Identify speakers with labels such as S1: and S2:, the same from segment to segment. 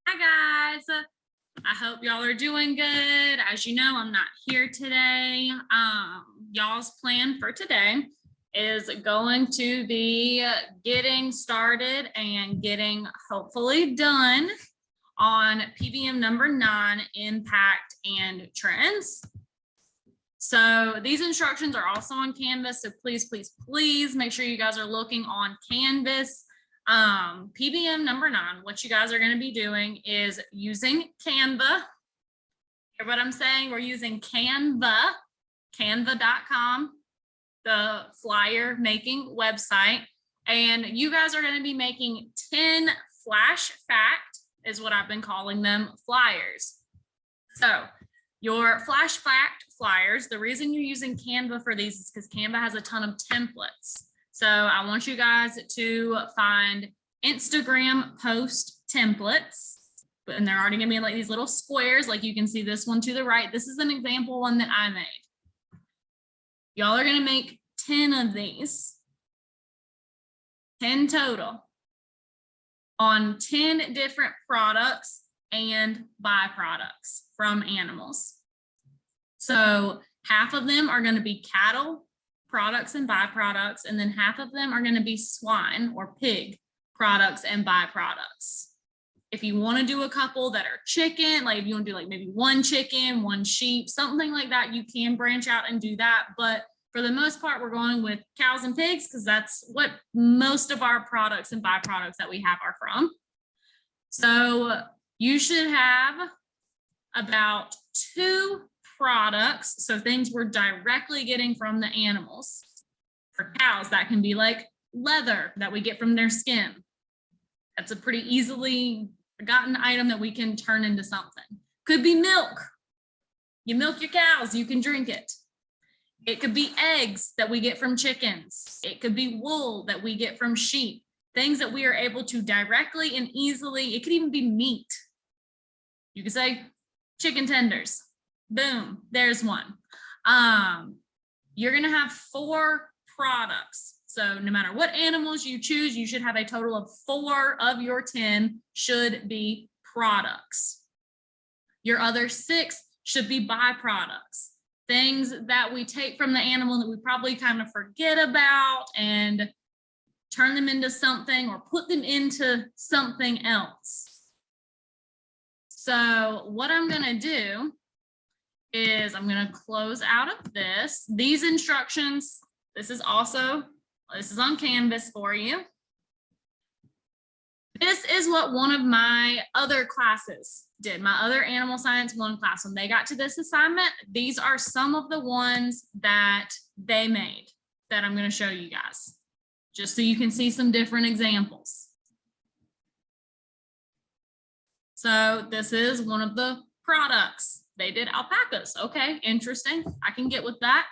S1: Hi guys, I hope y'all are doing good. As you know, I'm not here today. Y'all's plan for today is going to be getting started and getting hopefully done on PBM number 9, impact and trends. So these instructions are also on Canvas, so please make sure you guys are looking on Canvas. PBM number 9, what you guys are going to be doing is using Canva. Hear what I'm saying? We're using Canva, canva.com, the flyer making website. And you guys are going to be making 10 flash fact, is what I've been calling them, flyers. So your flash fact flyers, the reason you're using Canva for these is because Canva has a ton of templates. So I want you guys to find Instagram post templates, and they're already gonna be in like these little squares, like you can see this one to the right. This is an example one that I made. Y'all are gonna make 10 of these, 10 total, on 10 different products and byproducts from animals. So half of them are gonna be cattle products and byproducts, and then half of them are going to be swine or pig products and byproducts. If you want to do a couple that are chicken, like if you want to do like maybe one chicken, one sheep, something like that, you can branch out and do that. But for the most part, we're going with cows and pigs because that's what most of our products and byproducts that we have are from. So you should have about 2 products, so things we're directly getting from the animals. For cows, that can be like leather that we get from their skin. That's a pretty easily forgotten item that we can turn into something. Could be milk. You milk your cows, you can drink it. It could be eggs that we get from chickens. It could be wool that we get from sheep. Things that we are able to directly and easily, it could even be meat. You could say chicken tenders. Boom, there's one. You're gonna have 4 products. So no matter what animals you choose, you should have a total of 4 of your 10 should be products. Your other 6 should be byproducts, things that we take from the animal that we probably kind of forget about and turn them into something or put them into something else. So what I'm gonna do is I'm going to close out of this. These instructions, this is on Canvas for you. This is what one of my other classes did, my other Animal Science 1 class. When they got to this assignment, these are some of the ones that they made that I'm going to show you guys, just so you can see some different examples. So this is one of the products. They did alpacas. Okay, interesting. I can get with that.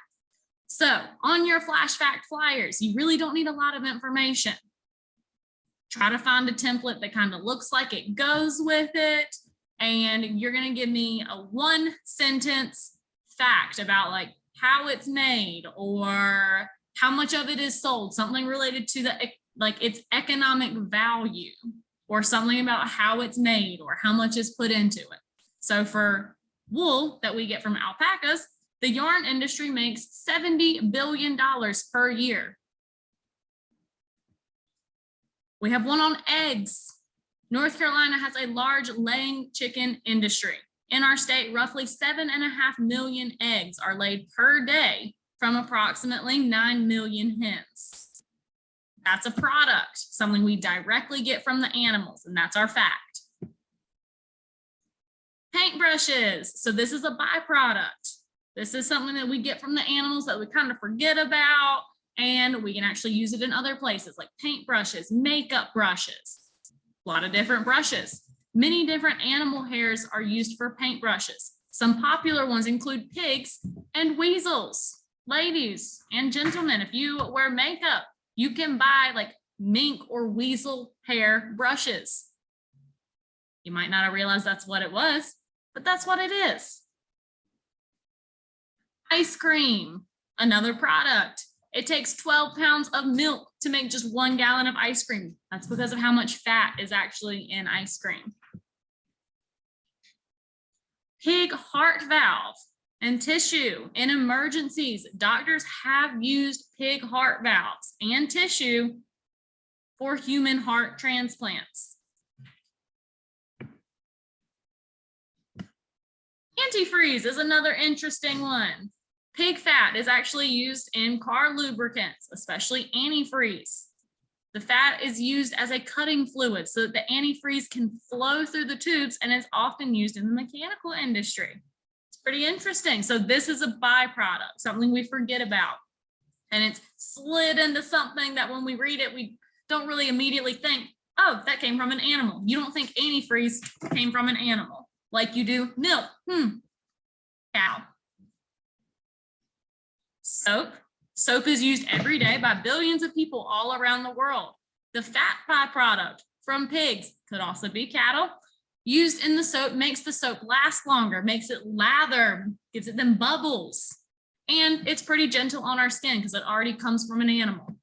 S1: So on your flash fact flyers, you really don't need a lot of information. Try to find a template that kind of looks like it goes with it. And you're going to give me a 1-sentence fact about like how it's made or how much of it is sold, something related to the like its economic value, or something about how it's made or how much is put into it. So for wool that we get from alpacas, the yarn industry makes $70 billion per year. We have one on eggs. North Carolina has a large laying chicken industry. In our state, roughly 7.5 million eggs are laid per day from approximately 9 million hens. That's a product, something we directly get from the animals, and that's our fact. Paintbrushes. So this is a byproduct. This is something that we get from the animals that we kind of forget about, and we can actually use it in other places like paintbrushes, makeup brushes, a lot of different brushes. Many different animal hairs are used for paintbrushes. Some popular ones include pigs and weasels. Ladies and gentlemen, if you wear makeup, you can buy like mink or weasel hair brushes. You might not have realized that's what it was, but that's what it is. Ice cream, another product. It takes 12 pounds of milk to make just 1 gallon of ice cream. That's because of how much fat is actually in ice cream. pig heart valve and tissue. In emergencies, doctors have used pig heart valves and tissue for human heart transplants. Antifreeze is another interesting one. Pig fat is actually used in car lubricants, especially antifreeze. The fat is used as a cutting fluid so that the antifreeze can flow through the tubes, and is often used in the mechanical industry. It's pretty interesting. So this is a byproduct, something we forget about. And it's slid into something that when we read it, we don't really immediately think, oh, that came from an animal. You don't think antifreeze came from an animal like you do milk. Cow. Soap. Soap is used every day by billions of people all around the world. The fat byproduct from pigs, could also be cattle, used in the soap makes the soap last longer, makes it lather, gives it them bubbles. And it's pretty gentle on our skin because it already comes from an animal.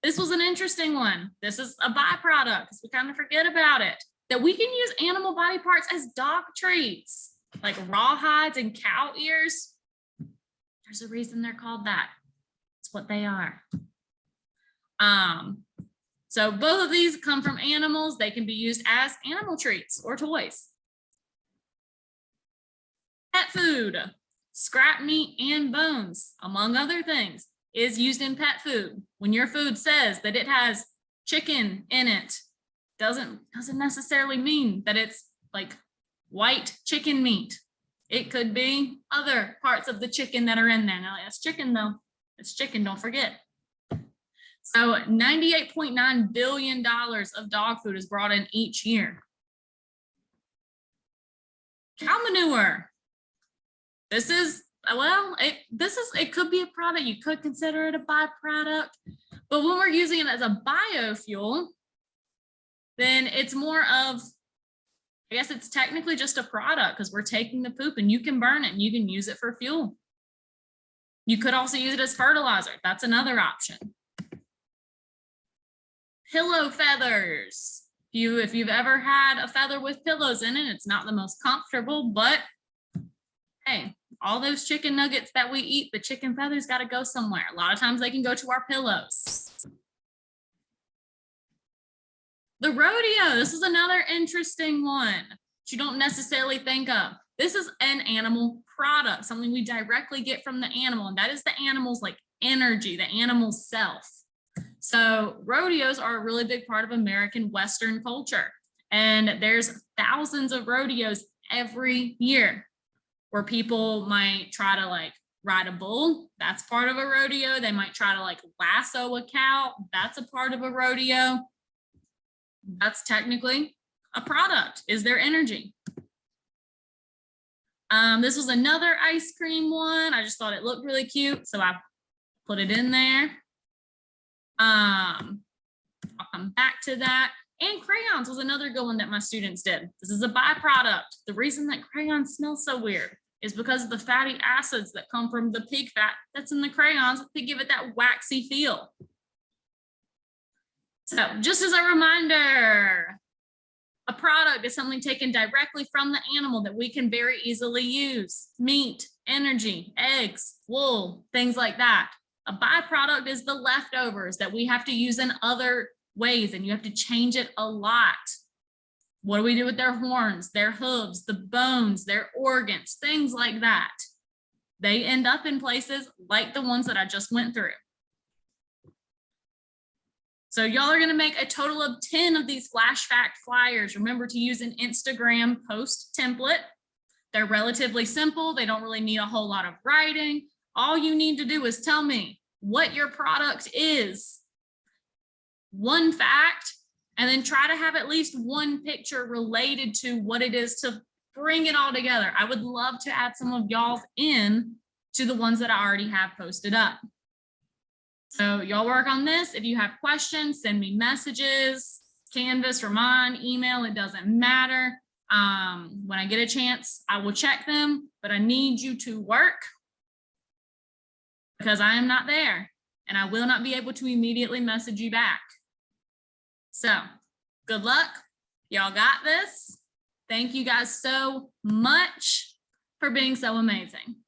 S1: This was an interesting one. This is a byproduct because we kind of forget about it, that we can use animal body parts as dog treats, like rawhides and cow ears. There's a reason they're called that. It's what they are. So both of these come from animals. They can be used as animal treats or toys. Pet food, scrap meat and bones, among other things, is used in pet food. When your food says that it has chicken in it, doesn't necessarily mean that it's like white chicken meat. It could be other parts of the chicken that are in there. Now, it's chicken though. It's chicken, don't forget. So $98.9 billion of dog food is brought in each year. Cow manure. This is, well, it could be a product. You could consider it a byproduct. But when we're using it as a biofuel, then it's more of, I guess it's technically just a product because we're taking the poop and you can burn it and you can use it for fuel. You could also use it as fertilizer. That's another option. Pillow feathers. If you've ever had a feather with pillows in it, it's not the most comfortable, but hey, all those chicken nuggets that we eat, the chicken feathers got to go somewhere. A lot of times they can go to our pillows. The rodeo, this is another interesting one that you don't necessarily think of. This is an animal product, something we directly get from the animal, and that is the animal's like energy, the animal's self. So rodeos are a really big part of American Western culture, and there's thousands of rodeos every year where people might try to like ride a bull. That's part of a rodeo. They might try to like lasso a cow. That's a part of a rodeo. That's technically a product, is their energy. This was another ice cream one. I just thought it looked really cute, so I put it in there. I'll come back to that. And crayons was another good one that my students did. This is a byproduct. The reason that crayons smell so weird is because of the fatty acids that come from the pig fat that's in the crayons to give it that waxy feel. So just as a reminder, a product is something taken directly from the animal that we can very easily use. Meat, energy, eggs, wool, things like that. A byproduct is the leftovers that we have to use in other ways, and you have to change it a lot. What do we do with their horns, their hooves, the bones, their organs, things like that? They end up in places like the ones that I just went through. So y'all are gonna make a total of 10 of these flash fact flyers. Remember to use an Instagram post template. They're relatively simple. They don't really need a whole lot of writing. All you need to do is tell me what your product is, one fact, and then try to have at least one picture related to what it is to bring it all together. I would love to add some of y'all in to the ones that I already have posted up. So y'all work on this. If you have questions, send me messages, Canvas or mine, email, it doesn't matter. When I get a chance, I will check them, but I need you to work because I am not there and I will not be able to immediately message you back. So good luck. Y'all got this. Thank you guys so much for being so amazing.